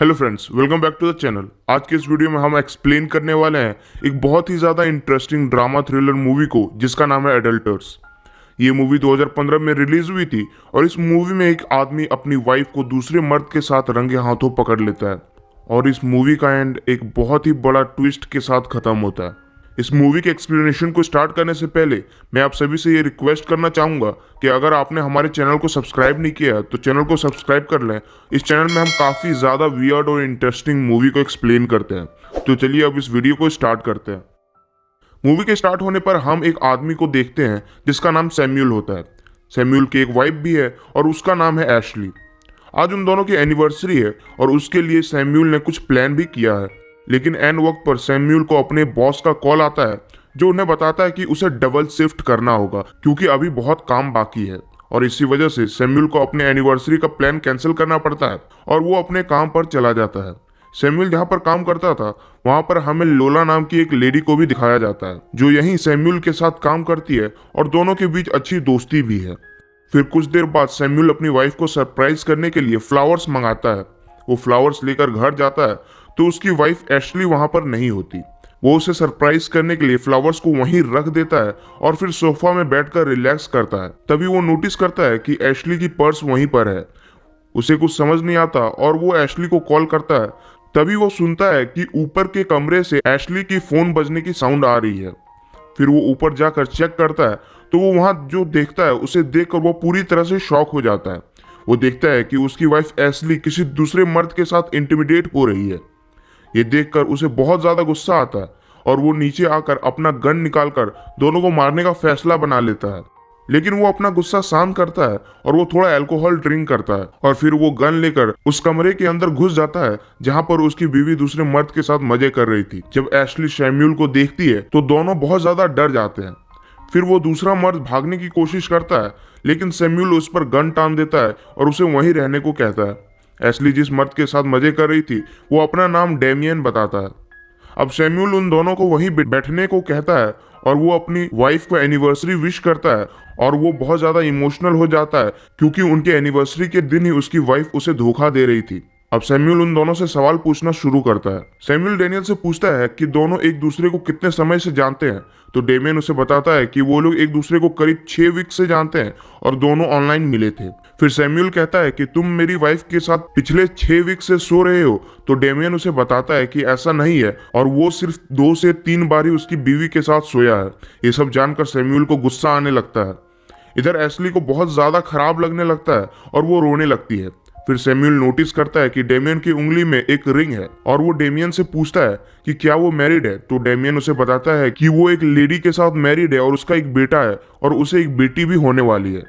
Hello friends, welcome back to the channel. आज के इस वीडियो में हम एक्सप्लेन करने वाले हैं एक बहुत ही ज़्यादा इंटरेस्टिंग ड्रामा थ्रिलर मूवी को जिसका नाम है एडल्टर्स। ये मूवी 2015 में रिलीज हुई थी और इस मूवी में एक आदमी अपनी वाइफ को दूसरे मर्द के साथ रंगे हाथों पकड़ लेता है और इस मूवी का एंड एक बहुत ही बड़ा ट्विस्ट के साथ खत्म होता है। इस मूवी के एक्सप्लेनेशन को स्टार्ट करने से पहले मैं आप सभी से ये रिक्वेस्ट करना चाहूँगा कि अगर आपने हमारे चैनल को सब्सक्राइब नहीं किया तो चैनल को सब्सक्राइब कर लें। इस चैनल में हम काफ़ी ज़्यादा वियर्ड और इंटरेस्टिंग मूवी को एक्सप्लेन करते हैं। तो चलिए अब इस वीडियो को स्टार्ट करते हैं। मूवी के स्टार्ट होने पर हम एक आदमी को देखते हैं जिसका नाम सैम्यूल होता है। सैम्यूल की एक वाइफ भी है और उसका नाम है एशली। आज उन दोनों की एनिवर्सरी है और उसके लिए सैम्यूल ने कुछ प्लान भी किया है, लेकिन एन वक्त पर सैम्यूल को अपने बॉस का कॉल आता है जो उन्हें बताता है कि उसे डबल शिफ्ट करना होगा क्योंकि अभी बहुत काम बाकी है और इसी वजह से सैम्यूल को अपने एनिवर्सरी का प्लान कैंसिल करना पड़ता है और वो अपने काम पर चला जाता है। सैम्यूल जहाँ पर काम करता था वहाँ पर हमें लोला नाम की एक लेडी को भी दिखाया जाता है जो यहीं सैम्यूल के साथ काम करती है और दोनों के बीच अच्छी दोस्ती भी है। फिर कुछ देर बाद सैम्यूल अपनी वाइफ को सरप्राइज करने के लिए फ्लावर्स मंगाता है। वो फ्लावर्स लेकर घर जाता है तो उसकी वाइफ एशली वहां पर नहीं होती। वो उसे सरप्राइज करने के लिए फ्लावर्स को वहीं रख देता है और फिर सोफा में बैठकर रिलैक्स करता है। तभी वो नोटिस करता है कि एशली की पर्स वहीं पर है। उसे कुछ समझ नहीं आता और वो एशली को कॉल करता है। तभी वो सुनता है कि ऊपर के कमरे से एशली की फोन बजने की साउंड आ रही है। फिर वो ऊपर जाकर चेक करता है तो वो वहां जो देखता है उसे देखकर वो पूरी तरह से शॉक हो जाता है। वो देखता है कि उसकी वाइफ एशली किसी दूसरे मर्द के साथ इंटिमिडेट हो रही है। ये देखकर उसे बहुत ज्यादा गुस्सा आता है और वो नीचे आकर अपना गन निकालकर दोनों को मारने का फैसला बना लेता है। लेकिन वो अपना गुस्सा शांत करता है और वो थोड़ा अल्कोहल ड्रिंक करता है और फिर वो गन लेकर उस कमरे के अंदर घुस जाता है जहां पर उसकी बीवी दूसरे मर्द के साथ मजे कर रही थी। जब एशली सैम्यूल को देखती है तो दोनों बहुत ज्यादा डर जाते हैं। फिर वो दूसरा मर्द भागने की कोशिश करता है लेकिन सैम्यूल उस पर गन टान देता है और उसे वहीं रहने को कहता है। एशली जिस मर्द के साथ मजे कर रही थी वो अपना नाम डेमियन बताता है। अब सैम्यूल उन दोनों को वहीं बैठने को कहता है और वो अपनी वाइफ को एनिवर्सरी विश करता है और वो बहुत ज्यादा इमोशनल हो जाता है क्योंकि उनके एनिवर्सरी के दिन ही उसकी वाइफ उसे धोखा दे रही थी। अब सैम्यूल उन दोनों से सवाल पूछना शुरू करता है। सैम्यूल डेनियल से पूछता है कि दोनों एक दूसरे को कितने समय से जानते हैं तो डेमियन उसे बताता है कि वो लोग एक दूसरे को करीब 6 वीक से जानते हैं और दोनों ऑनलाइन मिले थे। फिर सैम्यूल कहता है कि तुम मेरी वाइफ के साथ पिछले 6 वीक से सो रहे हो तो डेमियन उसे बताता है कि ऐसा नहीं है और वो सिर्फ 2 से 3 बार ही उसकी बीवी के साथ सोया है। ये सब जानकर सैम्यूल को गुस्सा आने लगता है। इधर एशली को बहुत ज्यादा खराब लगने लगता है और वो रोने लगती है। फिर सैम्यूल नोटिस करता है कि डेमियन की उंगली में एक रिंग है और वो डेमियन से पूछता है कि क्या वो मैरिड है तो डेमियन उसे बताता है कि वो एक लेडी के साथ मैरिड है और उसका एक बेटा है और उसे एक बेटी भी होने वाली है।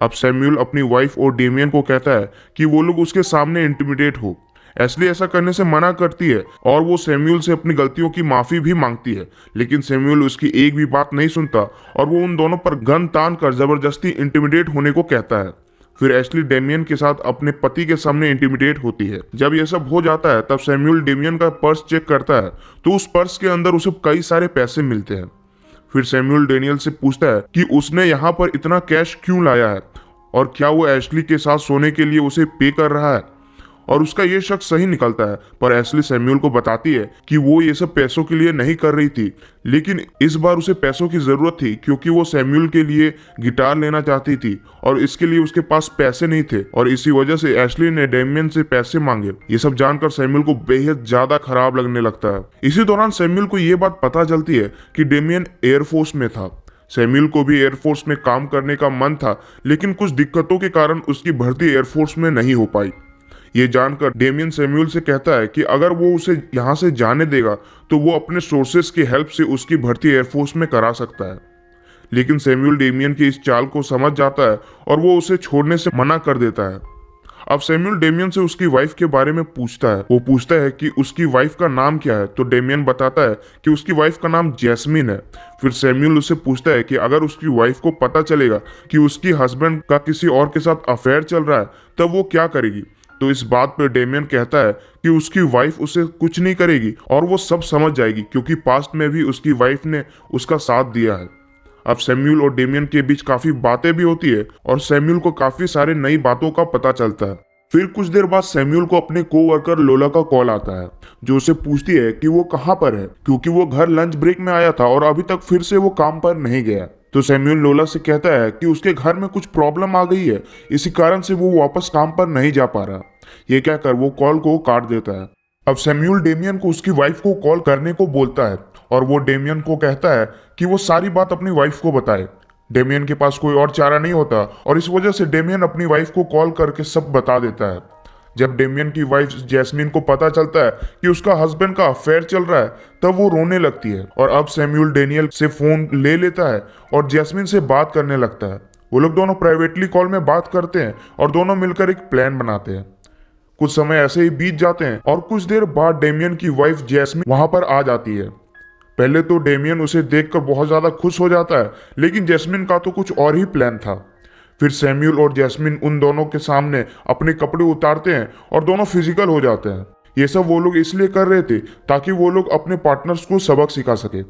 अब सैम्यूल अपनी वाइफ और डेमियन को कहता है कि वो लोग उसके सामने इंटिमिडेट हो। एशली ऐसा करने से मना करती है और वो सैम्यूल से अपनी गलतियों की माफी भी मांगती है, लेकिन सैम्यूल उसकी एक भी बात नहीं सुनता और वो उन दोनों पर गन तान कर जबरदस्ती इंटिमिडेट होने को कहता है। फिर एशली डेमियन के साथ अपने पति के सामने इंटिमिडेट होती है। जब यह सब हो जाता है तब सैम्यूल डेमियन का पर्स चेक करता है तो उस पर्स के अंदर उसे कई सारे पैसे मिलते हैं। फिर सैम्यूल डेनियल से पूछता है कि उसने यहाँ पर इतना कैश क्यों लाया है और क्या वो एशली के साथ सोने के लिए उसे पे कर रहा है, और उसका ये शक सही निकलता है। पर एशली सैम्यूल को बताती है कि वो ये सब पैसों के लिए नहीं कर रही थी, लेकिन इस बार उसे पैसों की जरूरत थी क्योंकि वो सैम्यूल के लिए गिटार लेना चाहती थी और इसके लिए उसके पास पैसे नहीं थे और इसी वजह से एशली ने डेमियन से पैसे मांगे। ये सब जानकर सैम्यूल को बेहद ज्यादा खराब लगने लगता है। इसी दौरान सैम्यूल को ये बात पता चलती है कि डेमियन एयरफोर्स में था। सैम्यूल को भी एयरफोर्स में काम करने का मन था, लेकिन कुछ दिक्कतों के कारण उसकी भर्ती एयरफोर्स में नहीं हो पाई। ये जानकर डेमियन सैम्यूल से कहता है कि अगर वो उसे यहाँ से जाने देगा तो वो अपने सोर्सेस की हेल्प से उसकी भर्ती एयरफोर्स में करा सकता है। लेकिन सैम्यूल डेमियन की इस चाल को समझ जाता है और वो उसे छोड़ने से मना कर देता है। अब सैम्यूल डेमियन से उसकी वाइफ के बारे में पूछता है। वो पूछता है कि उसकी वाइफ का नाम क्या है तो डेमियन बताता है कि उसकी वाइफ का नाम जैस्मिन है। फिर सैम्यूल उससे पूछता है कि अगर उसकी वाइफ को पता चलेगा कि उसकी हस्बैंड का किसी और के साथ अफेयर चल रहा है तब वो क्या करेगी। तो इस बात पर डेमियन कहता है कि उसकी वाइफ उसे कुछ नहीं करेगी और वो सब समझ जाएगी क्योंकि पास्ट में भी उसकी वाइफ ने उसका साथ दिया है। अब सैम्यूल और डेमियन के बीच काफी बातें भी होती है और सैम्यूल को काफी सारे नई बातों का पता चलता है। फिर कुछ देर बाद सैम्यूल को अपने कोवर्कर लोला का कॉल आता है, जो उसे पूछती है कि वो कहाँ पर है, क्योंकि वो घर लंच ब्रेक में आया था और अभी तक फिर से वो काम पर नहीं गया। तो सैम्यूल लोला से कहता है कि उसके घर में कुछ प्रॉब्लम आ गई है, इसी कारण से वो वापस काम पर नहीं जा पा रहा। ये कहकर वो कॉल को काट देता है। अब सैम्यूल डेमियन को उसकी वाइफ को कॉल करने को बोलता है और वो डेमियन को कहता है कि वो सारी बात अपनी वाइफ को बताए। डेमियन के पास कोई और चारा नहीं होता और इस वजह से डेमियन अपनी वाइफ को कॉल करके सब बता देता है। जब डेमियन की वाइफ जैस्मिन को पता चलता है कि उसका हस्बैंड का अफेयर चल रहा है, तब वो रोने लगती है और अब सैम्यूल डेनियल से फोन ले लेता है और जैस्मिन से बात करने लगता है। वो लोग दोनों प्राइवेटली कॉल में बात करते हैं और दोनों मिलकर एक प्लान बनाते हैं। कुछ समय ऐसे ही बीत जाते हैं और कुछ देर बाद डेमियन की वाइफ जैस्मिन वहां पर आ जाती है। पहले तो डेमियन उसे देखकर बहुत ज्यादा खुश हो जाता है, लेकिन जैस्मिन का तो कुछ और ही प्लान था। फिर सैम्यूल और जैस्मिन उन दोनों के सामने अपने कपड़े उतारते हैं और दोनों फिजिकल हो जाते हैं। ये सब वो लोग इसलिए कर रहे थे ताकि वो लोग अपने पार्टनर्स को सबक सिखा सके।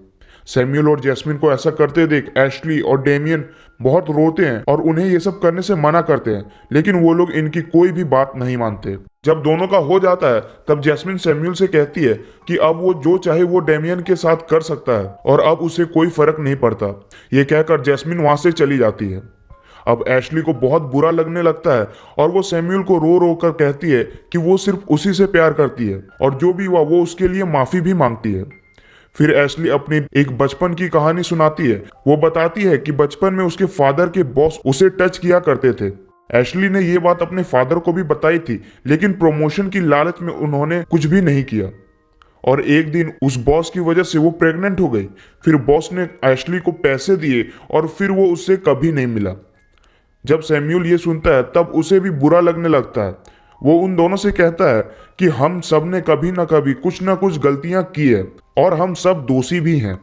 सैम्यूल और जैस्मिन को ऐसा करते देख एशली और डेमियन बहुत रोते हैं और उन्हें ये सब करने से मना करते हैं, लेकिन वो लोग इनकी कोई भी बात नहीं मानते। जब दोनों का हो जाता है तब जैस्मिन सैम्यूल से कहती है कि अब वो जो चाहे वो डेमियन के साथ कर सकता है और अब उसे कोई फर्क नहीं पड़ता। ये कहकर जैस्मिन वहां से चली जाती है। अब एशली को बहुत बुरा लगने लगता है और वो सैम्यूल को रो रो कर कहती है कि वो सिर्फ उसी से प्यार करती है और जो भी हुआ वो उसके लिए माफी भी मांगती है। फिर एशली अपनी एक बचपन की कहानी सुनाती है। वो बताती है कि बचपन में उसके फादर के बॉस उसे टच किया करते थे। एशली ने ये बात अपने फादर को भी बताई थी, लेकिन प्रमोशन की लालच में उन्होंने कुछ भी नहीं किया और एक दिन उस बॉस की वजह से वो प्रेग्नेंट हो गई। फिर बॉस ने एशली को पैसे दिए और फिर वो उससे कभी नहीं मिला। जब सैम्यूल ये सुनता है तब उसे भी बुरा लगने लगता है। वो उन दोनों से कहता है कि हम सब ने कभी ना कभी कुछ ना कुछ गलतियां की है और हम सब दोषी भी हैं।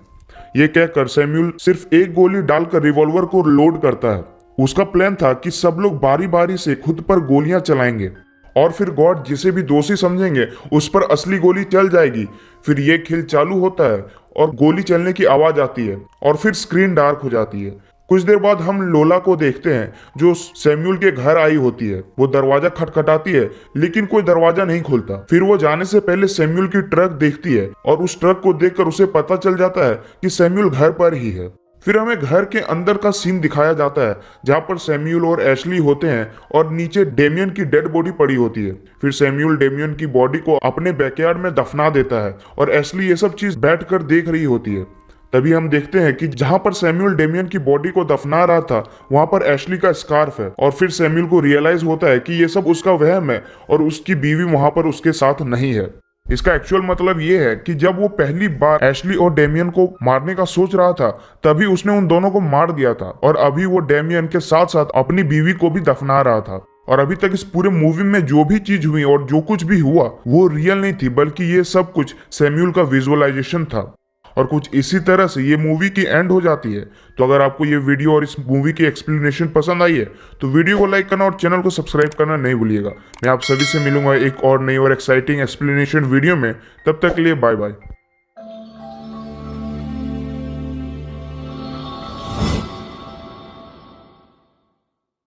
ये कहकर सैम्यूल सिर्फ एक गोली डालकर रिवॉल्वर को लोड करता है। उसका प्लान था कि सब लोग बारी बारी से खुद पर गोलियां चलाएंगे और फिर गॉड जिसे भी दोषी समझेंगे उस पर असली गोली चल जाएगी। फिर ये खेल चालू होता है और गोली चलने की आवाज आती है और फिर स्क्रीन डार्क हो जाती है। कुछ देर बाद हम लोला को देखते हैं जो सैम्यूल के घर आई होती है। वो दरवाजा खटखटाती है लेकिन कोई दरवाजा नहीं खुलता। फिर वो जाने से पहले सैम्यूल की ट्रक देखती है और उस ट्रक को देखकर उसे पता चल जाता है कि सैम्यूल घर पर ही है। फिर हमें घर के अंदर का सीन दिखाया जाता है जहाँ पर सैम्यूल और एशली होते हैं और नीचे डेमियन की डेड बॉडी पड़ी होती है। फिर सैम्यूल डेमियन की बॉडी को अपने बैकयार्ड में दफना देता है और एशली ये सब चीज बैठकर देख रही होती है। तभी हम देखते हैं कि जहां पर सैम्यूल डेमियन की बॉडी को दफना रहा था वहां पर एशली का स्कार्फ है और फिर सैम्यूल को रियलाइज होता है कि ये सब उसका वहम है और उसकी बीवी वहां पर उसके साथ नहीं है। इसका एक्चुअल मतलब ये है कि जब वो पहली बार एशली और डेमियन को मारने का सोच रहा था तभी उसने उन दोनों को मार दिया था और अभी वो डेमियन के साथ साथ अपनी बीवी को भी दफना रहा था। और अभी तक इस पूरे मूवी में जो भी चीज हुई और जो कुछ भी हुआ वो रियल नहीं थी, बल्कि ये सब कुछ सैम्यूल का विजुअलाइजेशन था। और कुछ इसी तरह से ये मूवी की एंड हो जाती है। तो अगर आपको ये वीडियो और इस मूवी की एक्सप्लेनेशन पसंद आई है तो वीडियो को लाइक करना और चैनल को सब्सक्राइब करना नहीं भूलिएगा। मैं आप सभी से मिलूंगा एक और नई और एक्साइटिंग एक्सप्लेनेशन वीडियो में। तब तक के लिए बाय बाय।